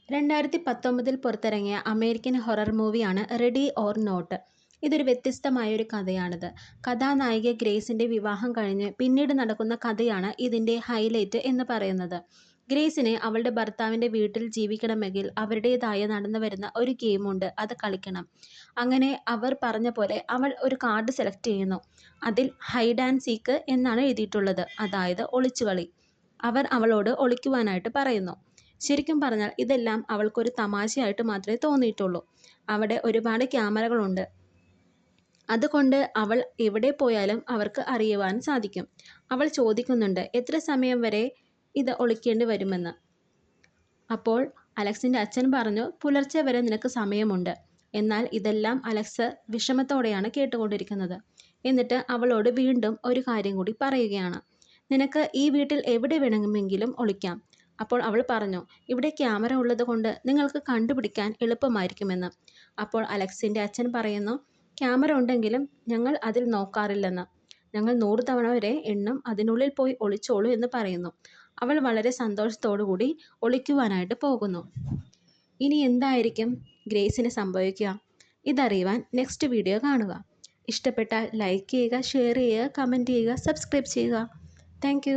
2019 പുറത്തിറങ്ങിയ American horror മൂവിയാണ് ready or not. ഇതൊരു വ്യത്യസ്തമായൊരു കഥയാണിത്. കഥാനായിക ഗ്രേസിന്റെ വിവാഹം കഴിഞ്ഞ് പിന്നീട് നടക്കുന്ന കഥയാണ് ഇതിന്റെ ഹൈലൈറ്റ് എന്ന് പറയുന്നത്. ഗ്രേസിന് അവളുടെ ഭർത്താവിന്റെ വീട്ടിൽ ജീവിക്കണമെങ്കിൽ അവരുടേതായ നടന്നുവരുന്ന ഒരു ഗെയിമുണ്ട്, അത് കളിക്കണം. അങ്ങനെ അവർ പറഞ്ഞ പോലെ അവൾ ഒരു കാർഡ് സെലക്ട് ചെയ്യുന്നു. അതിൽ ഹൈഡ് ആൻഡ് സീക്ക് എന്നാണ് എഴുതിയിട്ടുള്ളത്, അതായത് ഒളിച്ചുകളി. അവർ അവളോട് ഒളിക്കുവാനായിട്ട് പറയുന്നു. ശരിക്കും പറഞ്ഞാൽ ഇതെല്ലാം അവൾക്കൊരു തമാശയായിട്ട് മാത്രമേ തോന്നിയിട്ടുള്ളൂ. അവിടെ ഒരുപാട് ക്യാമറകളുണ്ട്, അതുകൊണ്ട് അവൾ എവിടെ പോയാലും അവർക്ക് അറിയുവാൻ സാധിക്കും. അവൾ ചോദിക്കുന്നുണ്ട് എത്ര സമയം വരെ ഇത് ഒളിക്കേണ്ടി വരുമെന്ന്. അപ്പോൾ അലക്സിൻ്റെ അച്ഛൻ പറഞ്ഞു, പുലർച്ചെ വരെ നിനക്ക് സമയമുണ്ട്. എന്നാൽ ഇതെല്ലാം അലക്സ് വിഷമത്തോടെയാണ് കേട്ടുകൊണ്ടിരിക്കുന്നത്. എന്നിട്ട് അവളോട് വീണ്ടും ഒരു കാര്യം കൂടി പറയുകയാണ്, നിനക്ക് ഈ വീട്ടിൽ എവിടെ വേണമെങ്കിലും ഒളിക്കാം. അപ്പോൾ അവൾ പറഞ്ഞു, ഇവിടെ ക്യാമറ ഉള്ളത് കൊണ്ട് നിങ്ങൾക്ക് കണ്ടുപിടിക്കാൻ എളുപ്പമായിരിക്കുമെന്ന്. അപ്പോൾ അലക്സിൻ്റെ അച്ഛൻ പറയുന്നു, ക്യാമറ ഉണ്ടെങ്കിലും ഞങ്ങൾ അതിൽ നോക്കാറില്ലെന്ന്. ഞങ്ങൾ 100 തവണ വരെ എണ്ണും, അതിനുള്ളിൽ പോയി ഒളിച്ചോളൂ എന്ന് പറയുന്നു. അവൾ വളരെ സന്തോഷത്തോടു കൂടി ഒളിക്കുവാനായിട്ട് പോകുന്നു. ഇനി എന്തായിരിക്കും ഗ്രേസിന് സംഭവിക്കുക? ഇതറിയുവാൻ നെക്സ്റ്റ് വീഡിയോ കാണുക. ഇഷ്ടപ്പെട്ടാൽ ലൈക്ക് ചെയ്യുക, ഷെയർ ചെയ്യുക, കമൻറ്റ് ചെയ്യുക, സബ്സ്ക്രൈബ് ചെയ്യുക. താങ്ക്